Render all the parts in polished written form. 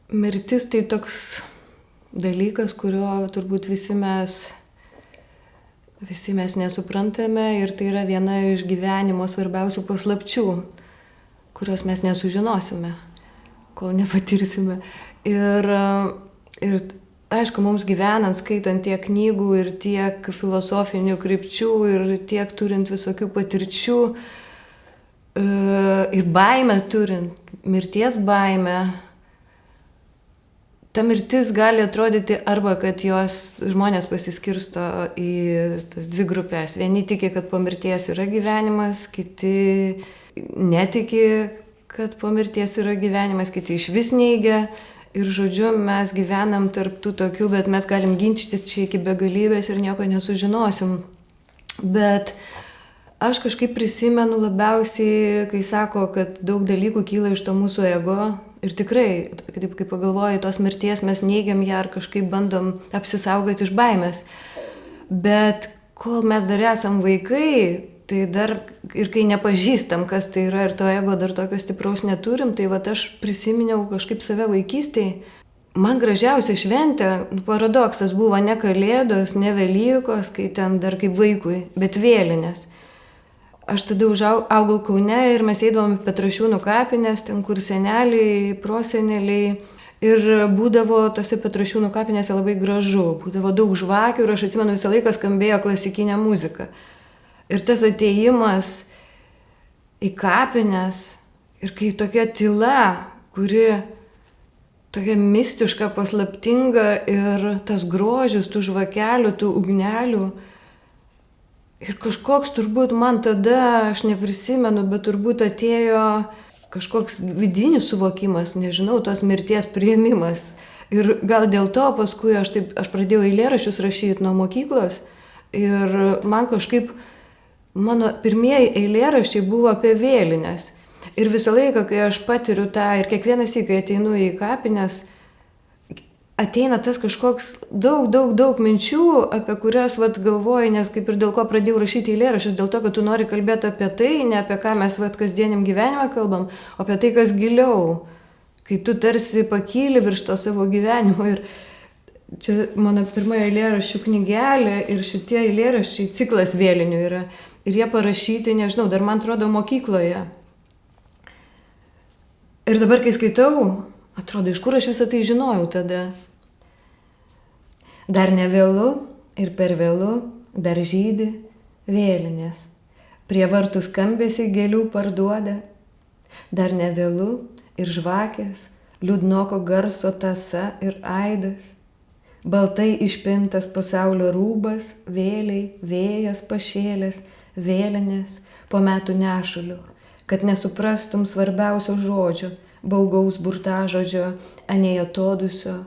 Mirtis tai toks dalykas, kurio turbūt visi mes nesuprantame ir tai yra viena iš gyvenimo svarbiausių paslapčių, kurios mes nesužinosime, kol nepatirsime. Ir aišku, mums gyvenant, skaitant tiek knygų ir tiek filosofinių krypčių ir tiek turint visokių patirčių ir baimę turint, mirties baimę, ta mirtis gali atrodyti arba, kad jos žmonės pasiskirsto į tas dvi grupės. Vieni tiki, kad po mirties yra gyvenimas, kiti netiki, kad po mirties yra gyvenimas, kiti iš vis neigia. Ir žodžiu, mes gyvenam tarp tų tokių, bet mes galim ginčytis čia iki begalybės ir nieko nesužinosim. Bet aš kažkaip prisimenu labiausiai, kai sako, kad daug dalykų kyla iš to mūsų ego. Ir tikrai, kai pagalvoju, tos mirties mes neigiam ją ar kažkaip bandom apsisaugoti iš baimės. Bet kol mes dar esam vaikai, tai dar ir kai nepažįstam, kas tai yra ir to ego dar tokio stipraus neturim, tai vat aš prisiminiau kažkaip save vaikystėje. Man gražiausia šventė, paradoksas buvo ne Kalėdos, ne Velykos, kai ten dar kaip vaikui, bet Vėlinės. Aš tada augau Kaune ir mes eidavom į Petrašiūnų kapines, ten kur seneliai, proseneliai. Ir būdavo tose Petrašiūnų kapinėse labai gražu, būdavo daug žvakių ir aš atsimenu visą laiką skambėjo klasikinė muzika. Ir tas atėjimas į kapines ir kai tokia tyla, kuri tokia mistiška, paslaptinga ir tas grožis, tų žvakelių, tų ugnelių. Ir kažkoks turbūt man tada, aš neprisimenu, bet turbūt atėjo kažkoks vidinis suvokimas, nežinau, tos mirties priėmimas. Ir gal dėl to paskui aš pradėjau eilėraščius rašyti nuo mokyklos ir man kažkaip mano pirmieji eilėraščiai buvo apie Vėlines. Ir visą laiką, kai aš patiriu tą ir kiekvienas syk, kai ateinu į kapines, ateina tas kažkoks daug minčių, apie kurias galvoju, nes kaip ir dėl ko pradėjau rašyti eilėraščius, dėl to, kad tu nori kalbėti apie tai, ne apie ką mes kasdieniam gyvenime kalbam, o apie tai, kas giliau, kai tu tarsi pakyli virš to savo gyvenimo. Ir čia mano pirma eilėraščių knygelė ir šitie eilėraščiai ciklas Vėlinių yra. Ir jie parašyti, nežinau, dar man atrodo mokykloje. Ir dabar, kai skaitau, atrodo, iš kur aš visą tai žinojau tada. Dar ne vėlu ir per vėlu dar žydi Vėlinės. Prie vartų skambesį gėlių parduoda. Dar ne vėlu ir žvakės, liūdnoko garso tąsa ir aidas. Baltai išpintas pasaulio rūbas, vėliai, vėjas pašėlės, Vėlinės po metų nešulių. Kad nesuprastum svarbiausio žodžio, baugaus burtažodžio, anei atodusio.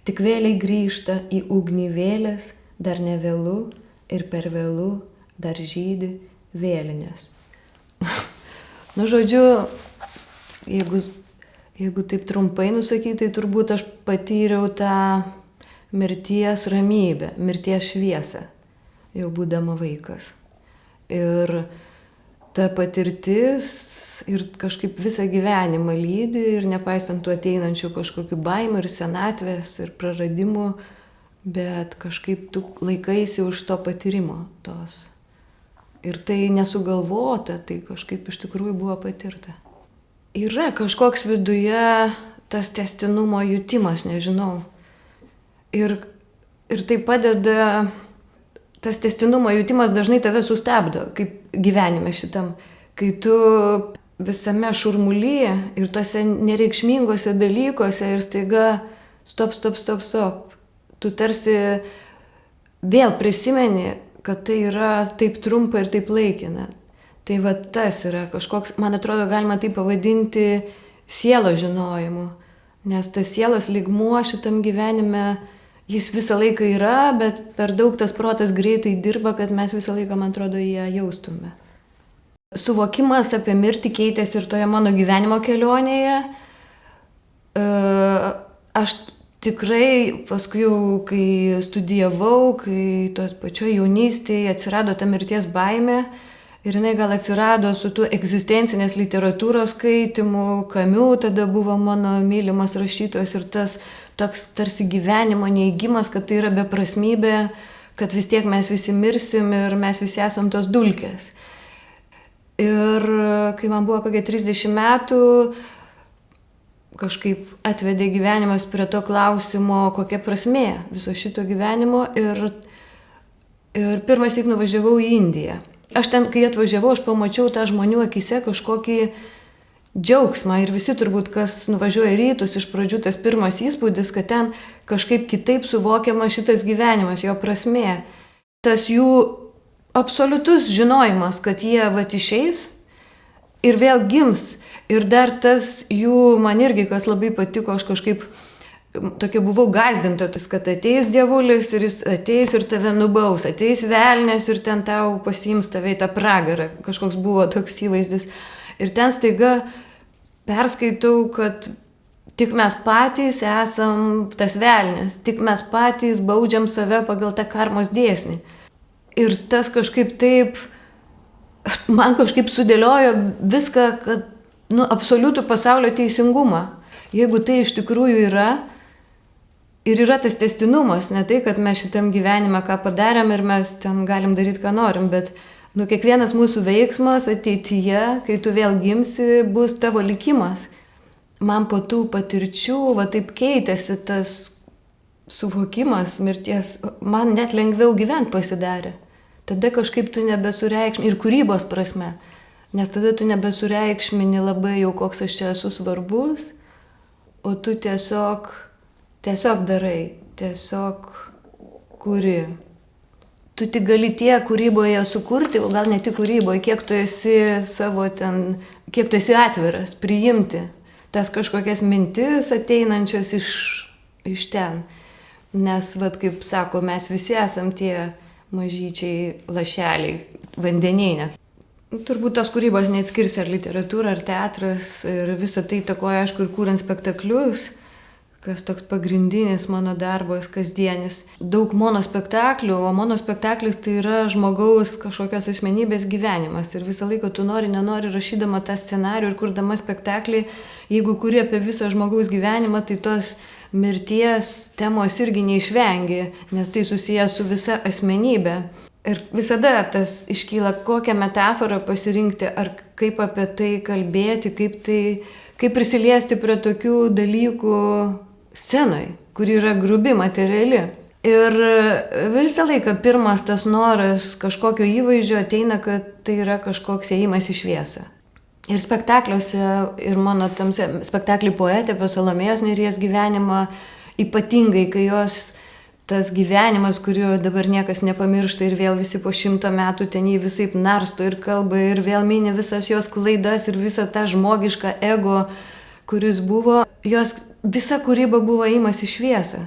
Tik vėliai grįžta į ugnį vėlės, dar ne vėlu ir per vėlu dar žydi Vėlinės. Žodžiu, jeigu taip trumpai nusakyti, tai turbūt aš patyriau tą mirties ramybę, mirties šviesą, jau būdama vaikas. Ir ta patirtis ir kažkaip visą gyvenimą lydi ir nepaisant tų ateinančių kažkokių baimių ir senatvės ir praradimų, bet kažkaip tu laikaisi už to patyrimo tos. Ir tai nesugalvota, tai kažkaip iš tikrųjų buvo patirta. Yra kažkoks viduje tas tęstinumo jutimas, nežinau. Ir tai padeda. Tas tęstinumo jutimas dažnai tave sustabdo, kaip gyvenime šitam. Kai tu visame šurmulyje ir tose nereikšmingose dalykuose ir staiga stop. Tu tarsi vėl prisimeni, kad tai yra taip trumpa ir taip laikina. Tai va tas yra kažkoks, man atrodo, galima tai pavadinti sielos žinojimu. Nes tas sielos lygmuo šitam gyvenime jis visą laiką yra, bet per daug tas protas greitai dirba, kad mes visą laiką, man atrodo, ją jaustume. Suvokimas apie mirtį keitėsi ir toje mano gyvenimo kelionėje. Aš tikrai paskui jau, kai studijavau, kai to pačioj jaunystėje atsirado ta mirties baimė Ir jinai gal atsirado su tų egzistencinės literatūros skaitimu, Camus tada buvo mano mylimas rašytojas ir tas toks tarsi gyvenimo neįgymas, kad tai yra beprasmybė, kad vis tiek mes visi mirsim ir mes visi esam tos dulkės. Ir kai man buvo kokie 30 metų, kažkaip atvedė gyvenimas prie to klausimo, kokia prasmė viso šito gyvenimo. Ir pirmąsyk nuvažiavau į Indiją. Aš ten, kai atvažiavau, aš pamačiau tą žmonių akise kažkokį džiaugsmą ir visi turbūt, kas nuvažiuoja į rytus, iš pradžių tas pirmas įspūdis, kad ten kažkaip kitaip suvokiama šitas gyvenimas, jo prasmė. Tas jų absoliutus žinojimas, kad jie išeis ir vėl gims. Ir dar tas jų, man irgi, kas labai patiko, aš kažkaip tokia buvau gąsdintotis, kad ateis dievulis ir jis ateis ir tave nubaus, ateis velnias ir ten tau pasiims tave į tą pragarą. Kažkoks buvo toks įvaizdis. Ir ten staiga perskaitau, kad tik mes patys esam tas velnias, tik mes patys baudžiam save pagal tą karmos dėsnį. Ir tas kažkaip taip, man kažkaip sudėliojo viską, kad, absoliutų pasaulio teisingumą. Jeigu tai iš tikrųjų yra, ir yra tas tęstinumas, ne tai, kad mes šitam gyvenime ką padarėm ir mes ten galim daryti, ką norim, bet kiekvienas mūsų veiksmas ateityje, kai tu vėl gimsi, bus tavo likimas. Man po tų patirčių taip keitėsi tas suvokimas mirties, man net lengviau gyventi pasidarė. Tada kažkaip tu nebesureikšmini, ir kūrybos prasme, nes tada tu nebesureikšmini labai jau koks aš čia esu svarbus, o tu tiesiog darai, tiesiog kuri. Tu tik gali tiek kūryboje sukurti, o gal ne tik kūryboje, kiek tu esi kiek tu esi atviras, priimti tas kažkokias mintis ateinančias iš ten. Nes, kaip sako, mes visi esam tie mažyčiai lašeliai vandenyne. Turbūt tos kūrybos neatskirsi ar literatūra, ar teatras, ir visą tai įtakoja, aišku, ir kūrent spektaklius, kas toks pagrindinis mano darbas kasdienis. Daug monospektaklių, o monospektaklis tai yra žmogaus kažkokios asmenybės gyvenimas. Ir visą laiką tu nenori rašydama tą scenarių ir kurdama spektaklį, jeigu kuri apie visą žmogaus gyvenimą, tai tos mirties temos irgi neišvengi, nes tai susiję su visa asmenybė. Ir visada tas iškyla, kokią metaforą pasirinkti, ar kaip apie tai kalbėti, kaip prisiliesti prie tokių dalykų scenoj, kur yra grubi, materiali. Ir visą laiką pirmas tas noras kažkokio įvaizdžio ateina, kad tai yra kažkoks ėjimas į šviesą. Ir spektakliuose, ir mano tam spektaklį Poetė apie Salomėjos Nėries gyvenimą, ypatingai, kai jos tas gyvenimas, kurio dabar niekas nepamiršta ir vėl visi po 100 metų ten jį visaip narsto ir kalba ir vėl mini visas jos klaidas ir visą tą žmogišką ego, kuris buvo, jos visa kūryba buvo ėjimas į šviesą.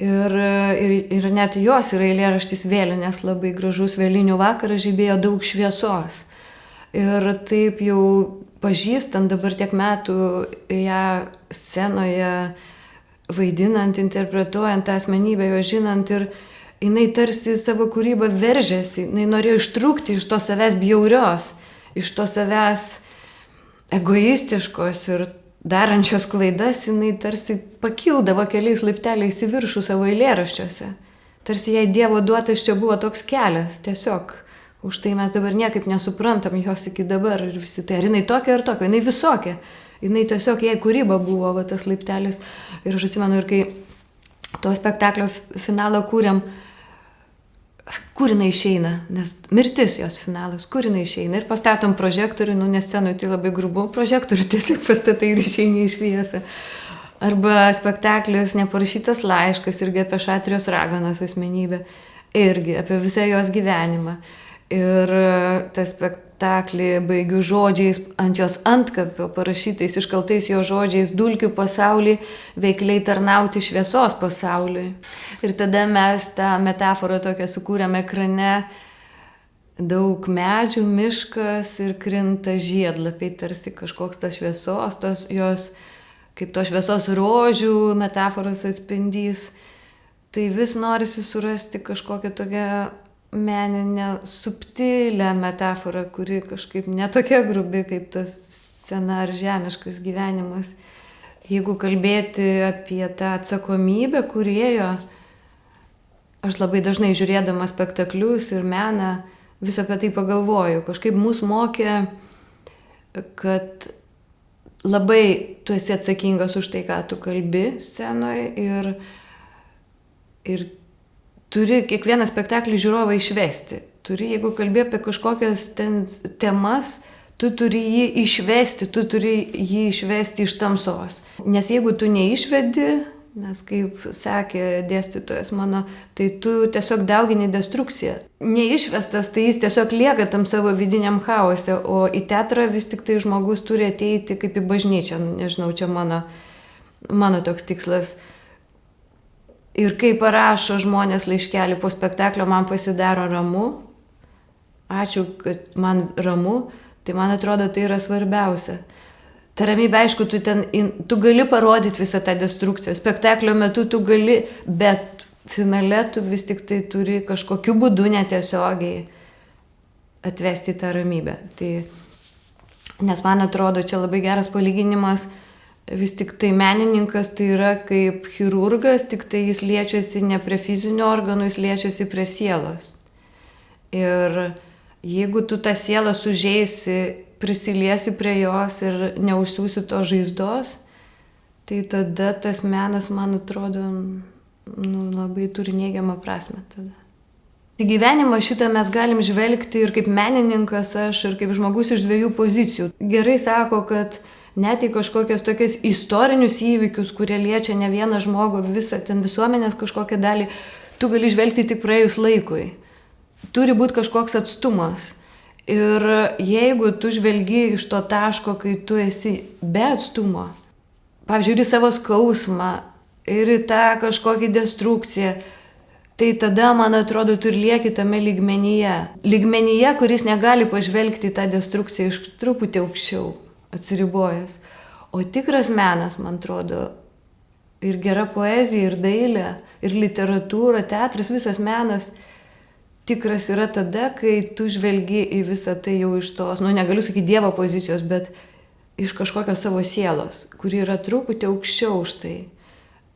Ir net jos yra eilėraštis Vėlinės, labai gražus vėlinių vakaras, žibėjo daug šviesos. Ir taip jau pažįstant dabar tiek metų ją scenoje, vaidinant, interpretuojant tą asmenybę, jo žinant, ir jinai tarsi savo kūrybą veržėsi, jinai norėjo ištrūkti iš to savęs bjaurios, iš to savęs egoistiškos ir darančios klaidas, jinai tarsi pakildavo keliais laipteliais į viršų savo eilėraščiuose. Tarsi jai Dievo duotas čia buvo toks kelias, tiesiog. Už tai mes dabar niekaip nesuprantam jos iki dabar ir visi tai. Ar jinai tokia ar tokia, jinai visokia. Jinai tiesiog, jai kūryba buvo tas laiptelis. Ir aš atsimenu, ir kai to spektaklio finalą kūrėm, kur jinai išeina, nes mirtis jos finalas, kur jinai išeina. Ir pastatom prožektorių, nes scenui tai labai grubu, prožektorių tiesiog pastatai ir išeini į šviesą. Arba spektaklis Neparašytas laiškas, irgi apie Šatrijos raganos asmenybę, irgi apie visą jos gyvenimą. Ir tą spektaklį baigiu žodžiais ant jos antkapio parašytais, iškaltais jo žodžiais: dulkių pasaulį veikliai tarnauti šviesos pasauliui. Ir tada mes tą metaforą tokią sukūrėme ekrane: daug medžių, miškas ir krinta žiedlapiai, tarsi kažkoks tas šviesos, tos jos, kaip to šviesos rožių metaforos atspindys. Tai vis norisi surasti kažkokią tokią meninę subtilę metaforą, kuri kažkaip netokia grubi kaip tas scena ar žemiškas gyvenimas. Jeigu kalbėti apie tą atsakomybę kūrėjo, aš labai dažnai žiūrėdama spektaklius ir meną vis apie tai pagalvoju. Kažkaip mus mokė, kad labai tu esi atsakingas už tai, ką tu kalbi scenoje ir turi kiekvieną spektaklį žiūrovą išvesti. Turi, jeigu kalbi apie kažkokias temas, tu turi jį išvesti, tu turi jį išvesti iš tamsos. Nes jeigu tu neišvedi, nes kaip sakė dėstytojas mano, tai tu tiesiog daugini destrukciją. Neišvestas, tai jis tiesiog lieka tam savo vidiniam chaose, o į teatrą vis tik tai žmogus turi ateiti kaip į bažnyčią. Nežinau, čia mano toks tikslas. Ir kai parašo žmonės laiškelį po spektaklio, man pasidaro ramu. Ačiū, kad man ramu. Tai man atrodo, tai yra svarbiausia. Ta ramybė, aišku, tu gali parodyti visą tą destrukciją. Spektaklio metu tu gali, bet finale tu vis tik tai turi kažkokiu būdu netiesiogiai atvesti tą ramybę. Nes man atrodo, čia labai geras palyginimas. Vis tik tai menininkas tai yra kaip chirurgas, tik tai jis liečiasi ne prie fizinių organų, jis liečiasi prie sielos. Ir jeigu tu tą sielą sužeisi, prisiliesi prie jos ir neužsiūsi to žaizdos, tai tada tas menas, man atrodo, labai turi neigiamą prasmę tada. Į gyvenimą šitą mes galim žvelgti ir kaip menininkas aš, ir kaip žmogus iš dviejų pozicijų. Gerai sako, kad net į kažkokias tokias istorinius įvykius, kurie liečia ne vieną žmogų, visą ten visuomenės kažkokią dalį, tu gali žvelgti tik praėjus laikui. Turi būti kažkoks atstumas. Ir jeigu tu žvelgi iš to taško, kai tu esi be atstumo, pavyzdžiui, ir į savo skausmą, ir į tą kažkokį destrukciją, tai tada, man atrodo, tu ir lieki tame lygmenyje. Lygmenyje, kuris negali pažvelgti į tą destrukciją iš truputį aukščiau, atsiribojęs. O tikras menas, man atrodo, ir gera poezija, ir dailė, ir literatūra, teatras, visas menas, tikras yra tada, kai tu žvelgi į visą tai jau iš tos, negaliu sakyti Dievo pozicijos, bet iš kažkokios savo sielos, kuri yra truputį aukščiau už tai.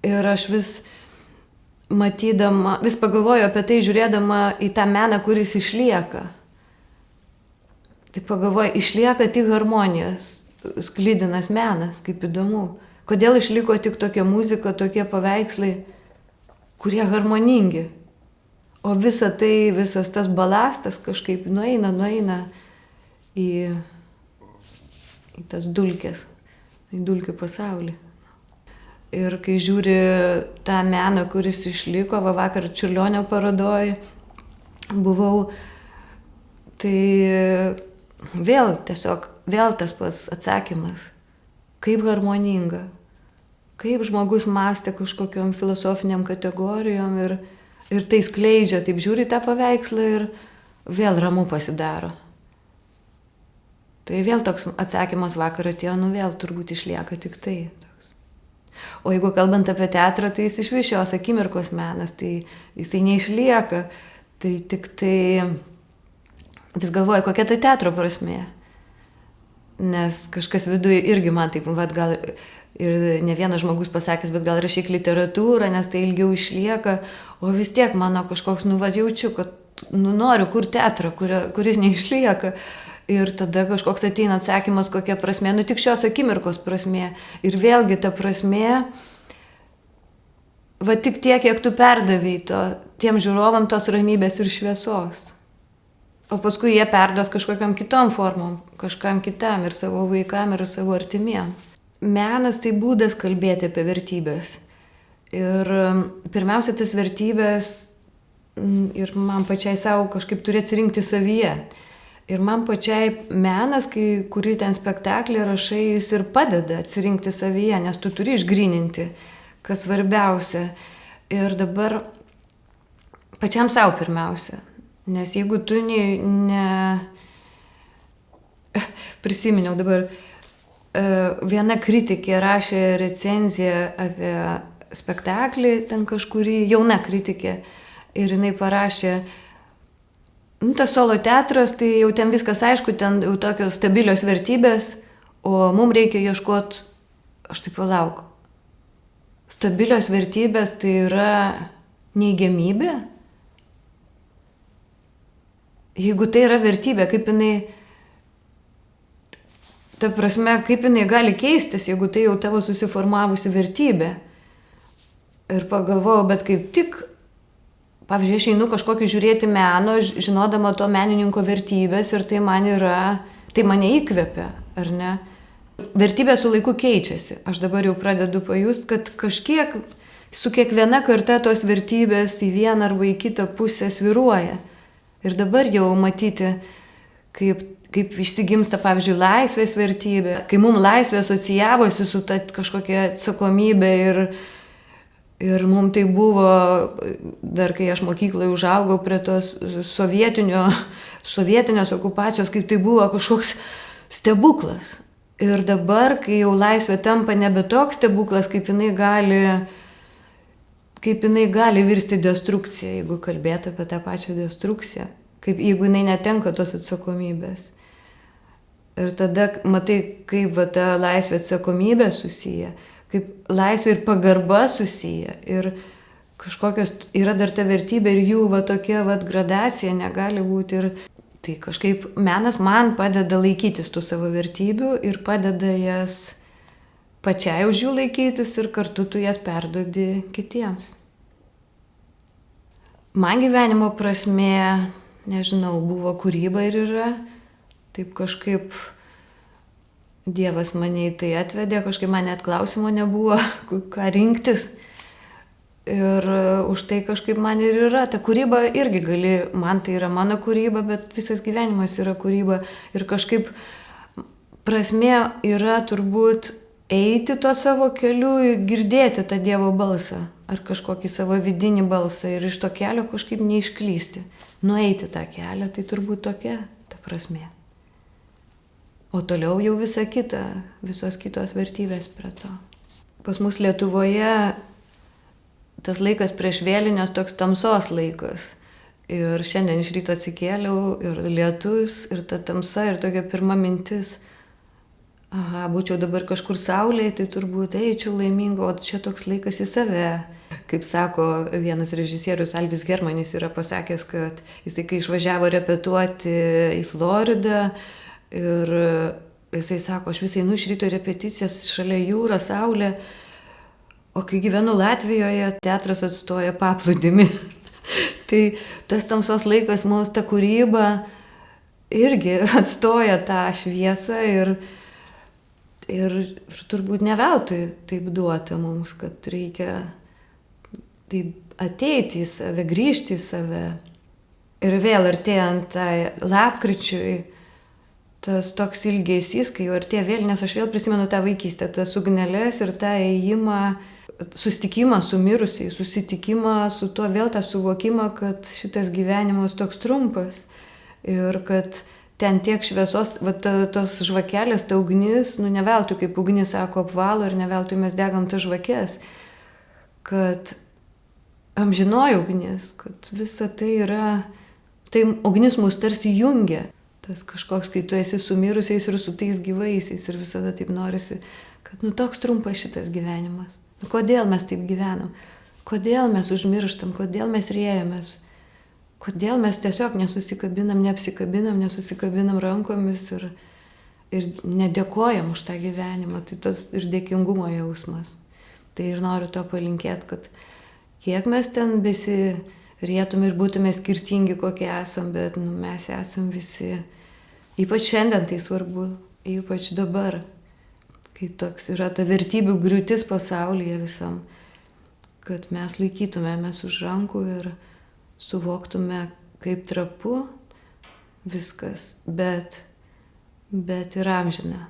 Ir aš vis pagalvoju apie tai, žiūrėdama į tą meną, kuris išlieka. Tai pagalvoju, išlieka tik harmonijos, sklidinas menas, kaip įdomu. Kodėl išliko tik tokia muzika, tokie paveikslai, kurie harmoningi? O visas tas balastas kažkaip nueina į tas dulkes, į dulkių pasaulį. Ir kai žiūri tą meną, kuris išliko, vakar Čiurlionio parodoj buvau, tai vėl tas pats atsakymas, kaip harmoninga, kaip žmogus mąstė kažkokiom filosofiniam kategorijom ir tai skleidžia, taip žiūri tą paveikslą ir vėl ramu pasidaro. Tai vėl toks atsakymas vakar atėjo, vėl turbūt išlieka tik tai. Toks. O jeigu kalbant apie teatrą, tai jis iš šios akimirkos menas, tai jisai neišlieka. Tai tik tai vis galvoja, kokia ta teatro prasmė. Nes kažkas viduje irgi man taip, gal ir ne vienas žmogus pasakęs, bet gal rašyk literatūrą, nes tai ilgiau išlieka, o vis tiek mano kažkoks, jaučiu, kad noriu kur teatrą, kuris neišlieka. Ir tada kažkoks ateina atsakymas, kokia prasmė, tik šios akimirkos prasmė. Ir vėlgi ta prasmė, tik tiek, kiek tu perdavai tiem žiūrovam tos ramybės ir šviesos. O paskui jie perduos kažkokiam kitom formom, kažkam kitam ir savo vaikam ir savo artimiem. Menas tai būdas kalbėti apie vertybės. Ir pirmiausia, tas vertybės ir man pačiai savo kažkaip turi atsirinkti savyje. Ir man pačiai menas, kurį ten spektaklį rašai, jis ir padeda atsirinkti savyje, nes tu turi išgryninti, kas svarbiausia. Ir dabar pačiam savo pirmiausia. Nes jeigu tu prisiminiau dabar, viena kritikė rašė recenziją apie spektaklį, ten kažkurį, jauna kritikė, ir jinai parašė, Nu, tas solo teatras, tai jau ten viskas aišku, ten jau tokios stabilios vertybės, o mums reikia ieškoti, aš taip palauk, stabilios vertybės tai yra neigiamybė. Jeigu tai yra vertybė, kaip jinai, ta prasme, kaip jinai gali keistis, jeigu tai jau tavo susiformavusi vertybė. Ir pagalvojau, bet kaip tik, pavyzdžiui, aš einu kažkokį žiūrėti meno, žinodama to menininko vertybės ir tai mane įkvepia, ar ne? Vertybė su laiku keičiasi. Aš dabar jau pradedu pajust, kad kažkiek su kiekviena karta tos vertybės į vieną arba į kitą pusę svyruoja. Ir dabar jau matyti, kaip išsigimsta, pavyzdžiui, laisvės vertybė, kai mums laisvė asocijavosi su ta kažkokia atsakomybė ir mums tai buvo, dar kai aš mokykloje užaugau prie tos sovietinės okupacijos, kaip tai buvo kažkoks stebuklas. Ir dabar, kai jau laisvė tampa nebe toks stebuklas, kaip jinai gali virsti destrukciją, jeigu kalbėtų apie tą pačią destrukciją, jeigu jinai netenka tos atsakomybės. Ir tada matai, kaip ta laisvė atsakomybė susiję, kaip laisvė ir pagarba susiję. Ir kažkokios yra dar ta vertybė ir jų tokia gradacija negali būti. Ir tai kažkaip menas man padeda laikytis tų savo vertybių ir padeda jas pačiai už jų laikytis ir kartu tu jas perduodi kitiems. Man gyvenimo prasmė, nežinau, buvo kūryba ir yra. Taip kažkaip Dievas mane į tai atvedė, kažkaip man net klausimo nebuvo, ką rinktis. Ir už tai kažkaip man ir yra. Ta kūryba irgi man tai yra mano kūryba, bet visas gyvenimas yra kūryba. Ir kažkaip prasmė yra turbūt eiti tuo savo keliu ir girdėti tą Dievo balsą. Ar kažkokį savo vidinį balsą ir iš to kelio kažkaip neišklysti. Nueiti tą kelią, tai turbūt tokia ta prasmė. O toliau jau visa kita, visos kitos vertybės prie to. Pas mus Lietuvoje tas laikas prieš vėlinės toks tamsos laikas. Ir šiandien iš ryto atsikėliau ir lietus, ir ta tamsa, ir tokia pirma mintis. Būčiau dabar kažkur saulėje, tai turbūt eičiau laimingo, o čia toks laikas į save. Kaip sako vienas režisierius Alvis Hermanis yra pasakęs, kad jisai kai išvažiavo repetuoti į Floridą ir jisai sako, aš visai einu iš ryto repeticijas, šalia jūra, saulė, o kai gyvenu Latvijoje, teatras atstoja paplūdimį. Tai tas tamsos laikas, mūsų ta kūryba irgi atstoja tą šviesą ir turbūt ne veltui taip duota mums, kad reikia taip ateiti į save, grįžti į save. Ir vėl artėjant tai lapkričiui, tas toks ilgesys, kai jau artėja vėlinės, aš vėl prisimenu tą vaikystę, tas ugneles ir tą ėjimą, susitikimą su mirusiais, susitikimą su tuo vėl tą suvokimą, kad šitas gyvenimas toks trumpas ir kad ten tiek šviesos, tos žvakelės, ta ugnis, ne veltui, kaip ugnis sako, apvalo ir ne veltui mes degam tas žvakės, kad amžinoji ugnis, kad visa tai yra, tai ugnis mus tarsi jungia. Tas kažkoks, kai tu esi su mirusiais ir su tais gyvaisiais ir visada taip norisi, kad toks trumpas šitas gyvenimas. Kodėl mes taip gyvenam? Kodėl mes užmirštam? Kodėl mes rėjamės? Kodėl mes tiesiog nesusikabinam, nesusikabinam rankomis ir nedėkojam už tą gyvenimą? Tai tos ir dėkingumo jausmas. Tai ir noriu to palinkėti, kad kiek mes ten besirėtum ir būtume skirtingi, kokie esam, bet mes esam visi. Ypač šiandien tai svarbu, ypač dabar, kai toks yra ta vertybių griūtis pasaulyje visam, kad mes laikytumėmės už rankų ir suvoktume, kaip trapu viskas, bet ir amžina.